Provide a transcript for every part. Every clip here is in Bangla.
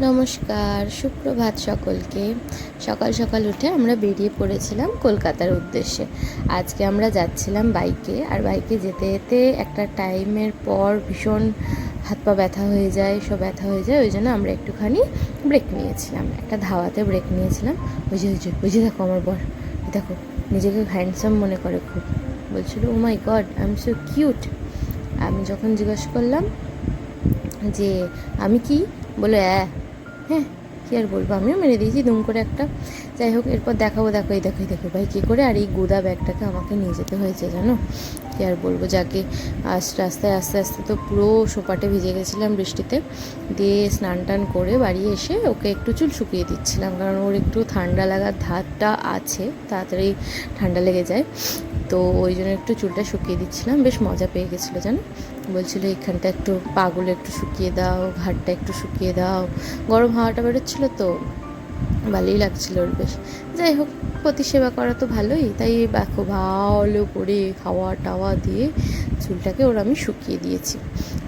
নমস্কার, সুপ্রভাত সকলকে। সকাল সকাল উঠে আমরা বেরিয়ে পড়েছিলাম কলকাতার উদ্দেশ্যে। আজকে আমরা যাচ্ছিলাম বাইকে, আর বাইকে যেতে যেতে একটা টাইমের পর ভীষণ হাত পা ব্যথা হয়ে যায়, সব ব্যথা হয়ে যায়। ওই জন্য আমরা একটুখানি ব্রেক নিয়েছিলাম, একটা ধাওয়াতে ব্রেক নিয়েছিলাম। ওই যে দেখো আমার বর, দেখো নিজেকে হ্যান্ডসাম মনে করে খুব, বলছিল oh my god I am so cute. আমি যখন জিজ্ঞেস করলাম যে আমি কি, বলে হ্যাঁ কী আর বলবো, আমিও মেরে দিয়েছি দুম করে একটা। যাই হোক, এরপর দেখাবো, দেখো এই দেখো এই দেখো ভাই কী করে, আর এই গোদা ব্যাগটাকে আমাকে নিয়ে যেতে হয়েছে জানো। কী আর বলবো, যাকে রাস্তায় আস্তে আস্তে তো পুরো সোপাটে ভিজে গেছিলাম বৃষ্টিতে। দিয়ে স্নান টান করে বাড়ি এসে ওকে একটু চুল শুকিয়ে দিচ্ছিলাম, কারণ ওর একটু ঠান্ডা লাগার ধারটা আছে, তাড়াতাড়ি ঠান্ডা লেগে যায়। তো ওই জন্য একটু চুলটা শুকিয়ে দিচ্ছিলাম, বেশ মজা পেয়ে গেছিলো জানো। বলছিল এইখানটা একটু পাগুলো একটু শুকিয়ে দাও, ঘাটটা একটু শুকিয়ে দাও। গরম হাওয়াটা বেরোচ্ছিলো তো ভালোই লাগছিলো ওর বেশ। যাই হোক, প্রতি সেবা করা তো ভালোই, তাই দেখো ভালো করে খাওয়া টাওয়া দিয়ে চুলটাকে ওর আমি শুকিয়ে দিয়েছি।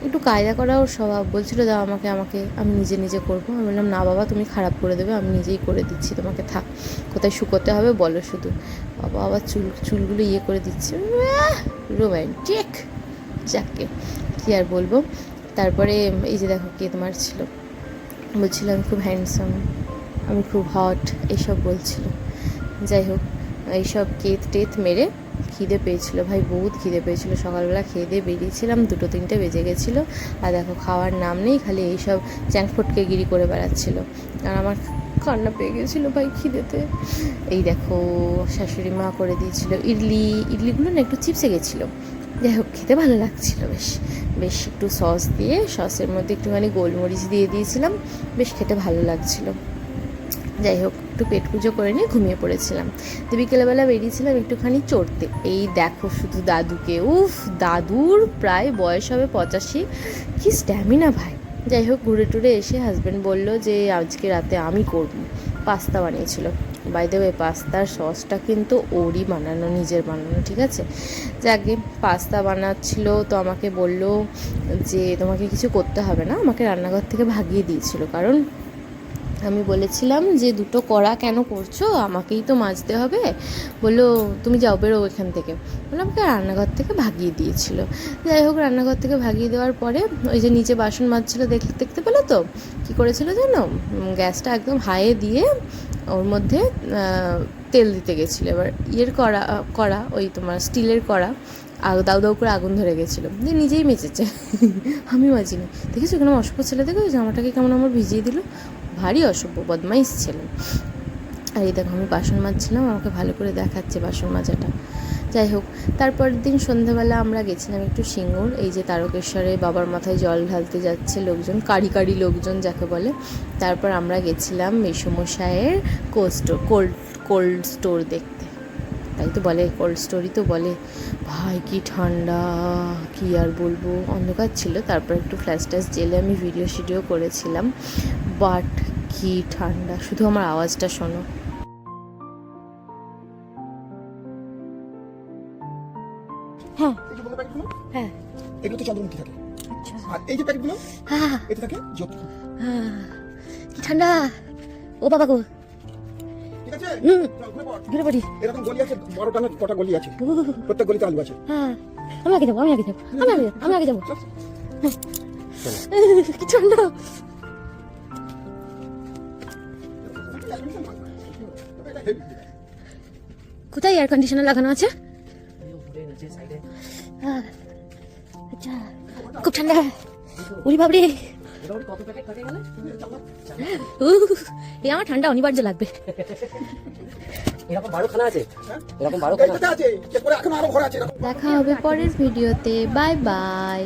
একটু কায়দা করা ওর স্বভাব, বলছিল দাও আমাকে আমাকে আমি নিজে নিজে করবো। আমি বললাম না বাবা, তুমি খারাপ করে দেবে, আমি নিজেই করে দিচ্ছি তোমাকে, থাক কোথায় শুকোতে হবে বলো শুধু। বাবা আবার চুলগুলো ইয়ে করে দিচ্ছে, রোম্যান্টিক। যাকে কী আর বলবো। তারপরে এই যে দেখো কে তোমার ছিল, বলছিল আমি খুব হ্যান্ডসাম, আমি খুব হট, এইসব বলছিল। যাই হোক, এইসব কেত টেত মেরে খিদে পেয়েছিলো ভাই, বহুত খিদে পেয়েছিলো। সকালবেলা খেয়ে দিয়ে বেরিয়েছিলাম, 2-3টে বেজে গেছিলো। আর দেখো খাওয়ার নাম নেই, খালি এইসব চ্যাংফটকে গিরি করে বেড়াচ্ছিলো। আর আমার কান্না পেয়ে গেছিলো ভাই খিদেতে। এই দেখো শাশুড়ি মা করে দিয়েছিল ইডলিগুলো না একটু চিপসে গেছিলো। যাই হোক, খেতে ভালো লাগছিলো বেশ। বেশ একটু সস দিয়ে, সসের মধ্যে একটুখানি গোলমরিচ দিয়ে দিয়েছিলাম, বেশ খেতে ভালো লাগছিলো। যাই হোক, একটু পেট পুজো করে নিয়ে ঘুমিয়ে পড়েছিলাম। তো বিকেলবেলা বেরিয়েছিলাম একটুখানি চড়তে। এই দেখো শুধু দাদুকে, উফ দাদুর প্রায় বয়স হবে 85, কি স্ট্যামিনা ভাই। যাই হোক, ঘুরে টুরে এসে হাজব্যান্ড বললো যে আজকে রাতে আমি করব। পাস্তা বানিয়েছিল, বাই দ্য ওয়ে পাস্তার সসটা কিন্তু ওরই বানানো, নিজের বানানো, ঠিক আছে। যাকে পাস্তা বানাচ্ছিল, তো আমাকে বলল যে তোমাকে কিছু করতে হবে না, আমাকে রান্নাঘর থেকে ভাগিয়ে দিয়েছিল, কারণ আমি বলেছিলাম যে 2টো কড়া কেন করছো, আমাকেই তো মাজতে হবে। বললো তুমি যাও, বেরো এখান থেকে। বলে আমাকে রান্নাঘর থেকে ভাগিয়ে দিয়েছিল। যাই হোক, রান্নাঘর থেকে ভাগিয়ে দেওয়ার পরে ওই যে নিচে বাসন মাজছিল, দেখতে পেলো তো কী করেছিল জানো, গ্যাসটা একদম হাইয়ে দিয়ে ওর মধ্যে তেল দিতে গেছিলো। এবার কড়া ওই তোমার স্টিলের কড়া, দাউ দাউ করে আগুন ধরে গেছিলো, দিয়ে নিজেই মেচেছে। আমি মাজিনি। দেখেছো কেন অসভ্য ছেলে, দেখেছো জামাটাকে কেমন আমার ভিজিয়ে দিল, ভারী অসভ্য বদমাইশ ছেলে। আর এই দেখো আমি বাসন মাজছিলাম, আমাকে ভালো করে দেখাচ্ছে বাসন মাজাটা। যাই হোক, তারপরের দিন সন্ধ্যাবেলা আমরা গেছিলাম একটু সিঙ্গুর, এই যে তারকেশ্বরে বাবার মাথায় জল ঢালতে যাচ্ছে লোকজন, কারি লোকজন যাকে বলে। তারপর আমরা গেছিলাম মেসোমশাইয়ের কোল্ড স্টোর দেখতে, তাই তো বলে, কোল্ড স্টোরই তো বলে। ভাই কি ঠান্ডা, কি আর বলবো, অন্ধকার ছিল। তারপর একটু ফ্ল্যাশ ট্যাশ জেলে আমি ভিডিও করেছিলাম, বাট কি ঠান্ডা, শুধু আমার আওয়াজটা শোনো। হ্যাঁ হ্যাঁ, এগুলো তো চন্দ্রমুখী থাকে। আচ্ছা, আর এই যে প্যাকেটগুলো, হ্যাঁ এতে থাকে জ্যোতি। হ্যাঁ, কি ঠান্ডা, ও বাবা গো। ঠিক আছে, ঘুরে পড়ি। এরকম গলি আছে, 12টা না কটা গলি আছে, প্রত্যেক গলিতে আলু আছে। হ্যাঁ, আমি আগে যাবো কি ঠান্ডা। কোথায় এয়ার কন্ডিশনার লাগানো আছে? আচ্ছা, খুব ঠান্ডা, উরি বাবরে। এই আমার ঠান্ডা অনিবার্য লাগবে। দেখা হবে পরের ভিডিওতে, বাই বাই।